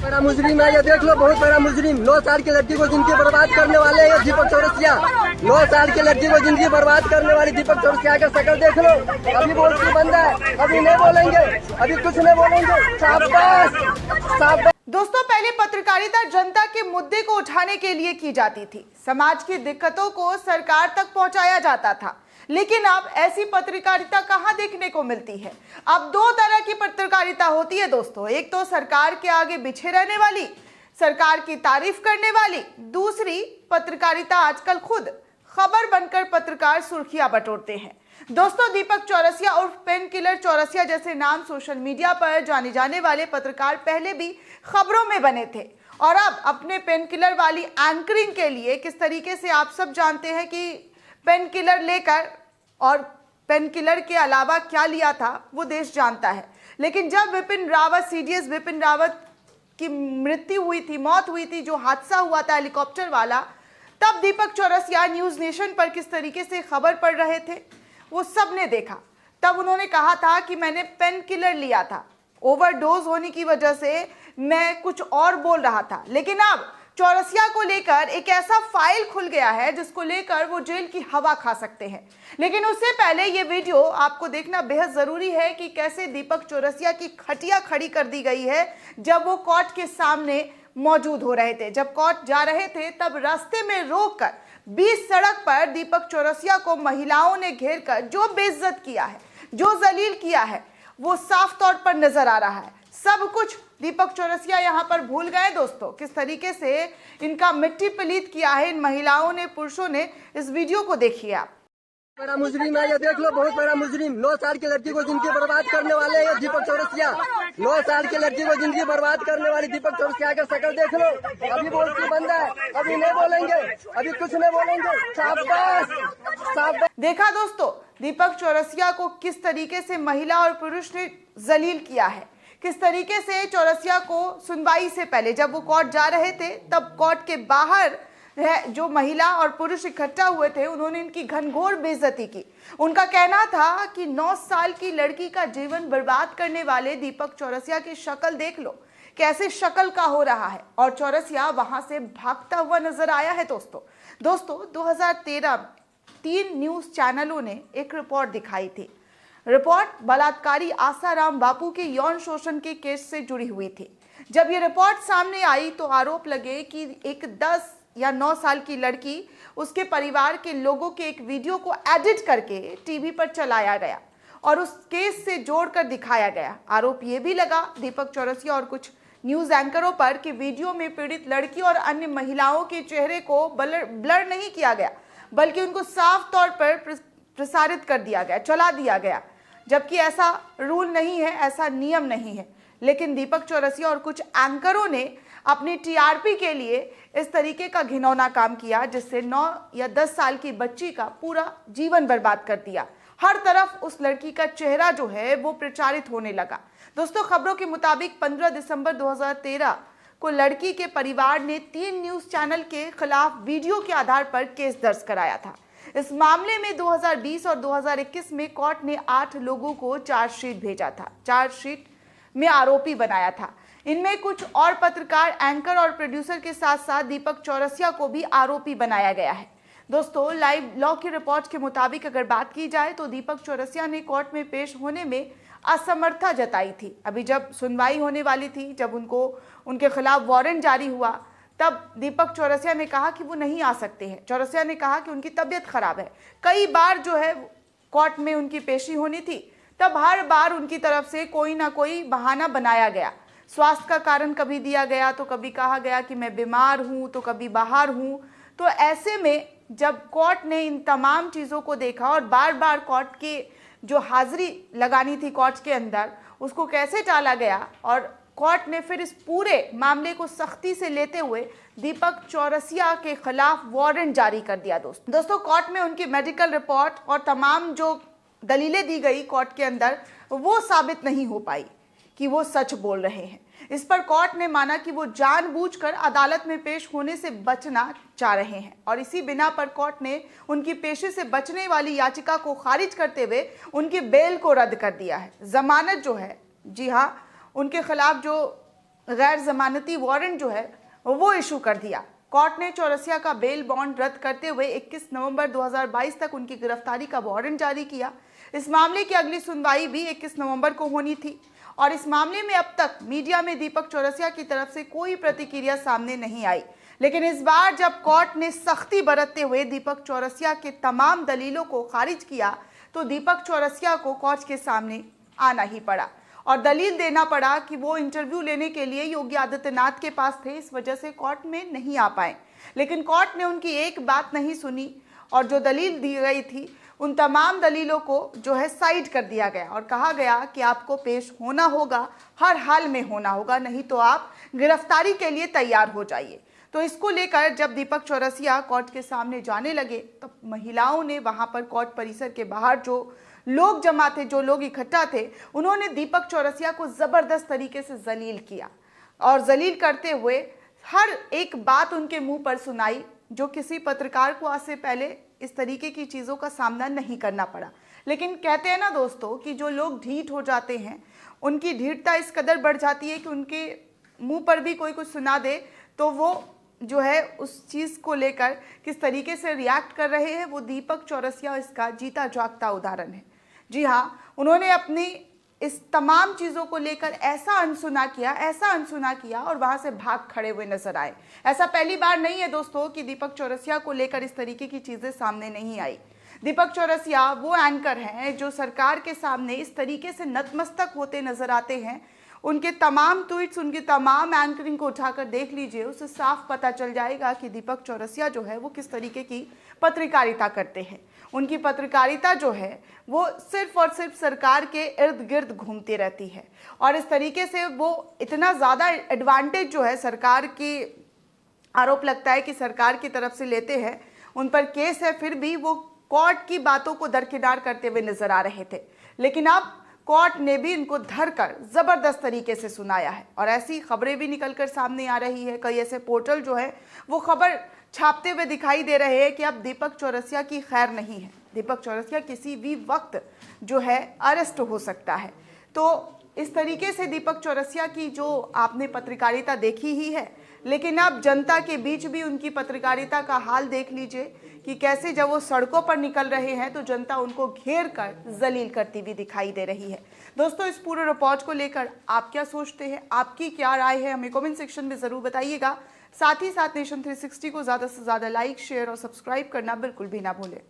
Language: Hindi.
बड़ा मुजरिम है, ये देख लो, बहुत बड़ा मुजरिम। 9 साल की लड़की को जिंदगी बर्बाद करने वाले ये दीपक चौरसिया। 9 साल की लड़की को जिंदगी बर्बाद करने वाली दीपक चौरसिया का शक्ल देख लो। अभी बोलती बंद है, अभी नहीं बोलेंगे, अभी कुछ नहीं बोलेंगे। शाबाश। दोस्तों, पहले पत्रकारिता जनता के मुद्दे को उठाने के लिए की जाती थी, समाज की दिक्कतों को सरकार तक पहुंचाया जाता था। लेकिन अब ऐसी पत्रकारिता कहां देखने को मिलती है। अब दो तरह की पत्रकारिता होती है दोस्तों, एक तो सरकार के आगे पीछे रहने वाली, सरकार की तारीफ करने वाली, दूसरी पत्रकारिता आजकल खुद खबर बनकर पत्रकार सुर्खियां बटोरते हैं। दोस्तों, दीपक चौरसिया उर्फ पेन किलर चौरसिया जैसे नाम सोशल मीडिया पर जाने जाने वाले पत्रकार पहले भी खबरों में बने थे और अब अपने पेन किलर वाली एंकरिंग के लिए किस तरीके से आप सब जानते हैं कि पेन किलर लेकर और पेन किलर के अलावा क्या लिया था वो देश जानता है। लेकिन जब विपिन रावत, सीडीएस विपिन रावत की मृत्यु हुई थी, मौत हुई थी, जो हादसा हुआ था हेलीकॉप्टर वाला, तब दीपक चौरसिया न्यूज नेशन पर किस तरीके से खबर पढ़ रहे थे वो सब ने देखा। तब उन्होंने कहा था कि मैंने पेन किलर लिया था, ओवरडोज होने की वजह से मैं कुछ और बोल रहा था। लेकिन अब चौरसिया को लेकर एक ऐसा फाइल खुल गया है जिसको लेकर वो जेल की हवा खा सकते हैं। लेकिन उससे पहले ये वीडियो आपको देखना बेहद जरूरी है कि कैसे दीपक चौरसिया की खटिया खड़ी कर दी गई है जब वो कोर्ट के सामने मौजूद हो रहे थे। जब कोर्ट जा रहे थे तब रास्ते में रोककर बीच सड़क पर दीपक चौरसिया को महिलाओं ने घेर कर जो बेइज्जत किया है, जो जलील किया है, वो साफ तौर पर नजर आ रहा है। सब कुछ दीपक चौरसिया यहाँ पर भूल गए दोस्तों, किस तरीके से इनका मिट्टी पलीत किया है इन महिलाओं ने, पुरुषों ने। इस वीडियो को देखिए आप। बड़ा मुजरिम है, ये देख लो, बहुत बड़ा मुजरिम। 9 साल की लड़की को जिंदगी बर्बाद करने वाले ये दीपक चौरसिया। 9 साल की लड़की को जिंदगी बर्बाद करने वाली दीपक चौरसिया का शक्ल देख लो। अभी बोलती बंद है, अभी नहीं बोलेंगे, अभी कुछ नहीं बोलेंगे। शाबाश। देखा दोस्तों, दीपक चौरसिया को किस तरीके से महिला और पुरुष ने जलील किया है, किस तरीके से चौरसिया को सुनवाई से पहले जब वो कोर्ट जा रहे थे तब कोर्ट के बाहर जो महिला और पुरुष इकट्ठा हुए थे उन्होंने इनकी घनघोर बेइज्जती की। उनका कहना था कि 9 साल की लड़की का जीवन बर्बाद करने वाले दीपक चौरसिया की शक्ल देख लो, कैसे शक्ल का हो रहा है। और चौरसिया वहां से भागता हुआ नजर आया है। दोस्तों 2013 3 न्यूज चैनलों ने एक रिपोर्ट दिखाई थी। रिपोर्ट बलात्कारी आसाराम बापू के यौन शोषण के केस से जुड़ी हुई थी। जब ये रिपोर्ट सामने आई तो आरोप लगे कि एक 10 या 9 साल की लड़की, उसके परिवार के लोगों के एक वीडियो को एडिट करके टीवी पर चलाया गया और उस केस से जोड़कर दिखाया गया। आरोप ये भी लगा दीपक चौरसिया और कुछ न्यूज एंकरों पर कि वीडियो में पीड़ित लड़की और अन्य महिलाओं के चेहरे को ब्लर नहीं किया गया, बल्कि उनको साफ तौर पर प्रसारित कर दिया गया, चला दिया गया, जबकि ऐसा रूल नहीं है, ऐसा नियम नहीं है। लेकिन दीपक चौरसिया और कुछ एंकरों ने अपनी टीआरपी के लिए इस तरीके का घिनौना काम किया जिससे 9 या 10 साल की बच्ची का पूरा जीवन बर्बाद कर दिया। हर तरफ उस लड़की का चेहरा जो है वो प्रचारित होने लगा। दोस्तों, खबरों के मुताबिक 15 दिसंबर 2013 को लड़की के परिवार ने 3 न्यूज चैनल के खिलाफ वीडियो के आधार पर केस दर्ज कराया था। इस मामले में 2020 और 2021 में कोर्ट ने 8 लोगों को चार्जशीट भेजा था, चार्जशीट में आरोपी बनाया था। इनमें कुछ और पत्रकार, एंकर और प्रोड्यूसर के साथ साथ दीपक चौरसिया को भी आरोपी बनाया गया है। दोस्तों, लाइव लॉ की रिपोर्ट के मुताबिक अगर बात की जाए तो दीपक चौरसिया ने कोर्ट में पेश होने में असमर्थता जताई थी। अभी जब सुनवाई होने वाली थी, जब उनके खिलाफ वारंट जारी हुआ, तब दीपक चौरसिया ने कहा कि वो नहीं आ सकते हैं। चौरसिया ने कहा कि उनकी तबीयत खराब है। कई बार जो है कोर्ट में उनकी पेशी होनी थी, तब हर बार उनकी तरफ से कोई ना कोई बहाना बनाया गया। स्वास्थ्य का कारण कभी दिया गया, तो कभी कहा गया कि मैं बीमार हूं, तो कभी बाहर हूं। तो ऐसे में जब कोर्ट ने इन तमाम चीज़ों को देखा और बार बार कोर्ट की जो हाजिरी लगानी थी कोर्ट के अंदर, उसको कैसे टाला गया और कोर्ट ने फिर इस पूरे मामले को सख्ती से लेते हुए दीपक चौरसिया के खिलाफ वारंट जारी कर दिया। दोस्तों, कोर्ट में उनकी मेडिकल रिपोर्ट और तमाम जो दलीलें दी गई कोर्ट के अंदर, वो साबित नहीं हो पाई कि वो सच बोल रहे हैं। इस पर कोर्ट ने माना कि वो जानबूझकर अदालत में पेश होने से बचना चाह रहे हैं और इसी बिना पर कोर्ट ने उनकी पेशी से बचने वाली याचिका को खारिज करते हुए उनकी बेल को रद्द कर दिया है। जमानत जो है, जी हाँ, उनके खिलाफ जो गैर जमानती वारंट जो है वो इशू कर दिया। कोर्ट ने चौरसिया का बेल बॉन्ड रद्द करते हुए 21 नवंबर 2022 तक उनकी गिरफ्तारी का वारंट जारी किया। इस मामले की अगली सुनवाई भी 21 नवंबर को होनी थी और इस मामले में अब तक मीडिया में दीपक चौरसिया की तरफ से कोई प्रतिक्रिया सामने नहीं आई। लेकिन इस बार जब कोर्ट ने सख्ती बरतते हुए दीपक चौरसिया के तमाम दलीलों को खारिज किया तो दीपक चौरसिया को कोर्ट के सामने आना ही पड़ा और दलील देना पड़ा कि वो इंटरव्यू लेने के लिए योगी आदित्यनाथ के पास थे, इस वजह से कोर्ट में नहीं आ पाए। लेकिन कोर्ट ने उनकी एक बात नहीं सुनी और जो दलील दी गई थी उन तमाम दलीलों को जो है साइड कर दिया गया और कहा गया कि आपको पेश होना होगा, हर हाल में होना होगा, नहीं तो आप गिरफ्तारी के लिए तैयार हो जाइए। तो इसको लेकर जब दीपक चौरसिया कोर्ट के सामने जाने लगे तो महिलाओं ने वहां पर कोर्ट परिसर के बाहर जो लोग जमा थे, जो लोग इकट्ठा थे, उन्होंने दीपक चौरसिया को जबरदस्त तरीके से जलील किया और जलील करते हुए हर एक बात उनके मुंह पर सुनाई जो किसी पत्रकार को आज से पहले इस तरीके की चीज़ों का सामना नहीं करना पड़ा। लेकिन कहते हैं ना दोस्तों कि जो लोग ढीठ हो जाते हैं उनकी ढीठता इस कदर बढ़ जाती है कि उनके मुंह पर भी कोई कुछ सुना दे तो वो जो है उस चीज़ को लेकर किस तरीके से रिएक्ट कर रहे हैं, वो दीपक चौरसिया इसका जीता जागता उदाहरण है। जी हाँ, उन्होंने अपनी इस तमाम चीज़ों को लेकर ऐसा अनसुना किया और वहाँ से भाग खड़े हुए नजर आए। ऐसा पहली बार नहीं है दोस्तों कि दीपक चौरसिया को लेकर इस तरीके की चीज़ें सामने नहीं आई। दीपक चौरसिया वो एंकर हैं जो सरकार के सामने इस तरीके से नतमस्तक होते नजर आते हैं। उनके तमाम ट्वीट्स, उनकी तमाम एंकरिंग को उठाकर देख लीजिए, उससे साफ पता चल जाएगा कि दीपक चौरसिया जो है वो किस तरीके की पत्रकारिता करते हैं। उनकी पत्रकारिता जो है वो सिर्फ और सिर्फ सरकार के इर्द गिर्द घूमती रहती है और इस तरीके से वो इतना ज़्यादा एडवांटेज जो है सरकार की आरोप लगता है कि सरकार की तरफ से लेते हैं, उन पर केस है, फिर भी वो कोर्ट की बातों को दरकिनार करते हुए नजर आ रहे थे। लेकिन अब कोर्ट ने भी इनको धरकर जबरदस्त तरीके से सुनाया है और ऐसी खबरें भी निकलकर सामने आ रही है। कई ऐसे पोर्टल जो है वो खबर छापते हुए दिखाई दे रहे हैं कि अब दीपक चौरसिया की खैर नहीं है, दीपक चौरसिया किसी भी वक्त जो है अरेस्ट हो सकता है। तो इस तरीके से दीपक चौरसिया की जो आपने पत्रकारिता देखी ही है, लेकिन अब जनता के बीच भी उनकी पत्रकारिता का हाल देख लीजिए कि कैसे जब वो सड़कों पर निकल रहे हैं तो जनता उनको घेर कर जलील करती हुई दिखाई दे रही है। दोस्तों, इस पूरे रिपोर्ट को लेकर आप क्या सोचते हैं, आपकी क्या राय है, हमें कमेंट सेक्शन में ज़रूर बताइएगा। साथ ही साथ नेशन 360 को ज़्यादा से ज़्यादा लाइक, शेयर और सब्सक्राइब करना बिल्कुल भी ना भूलें।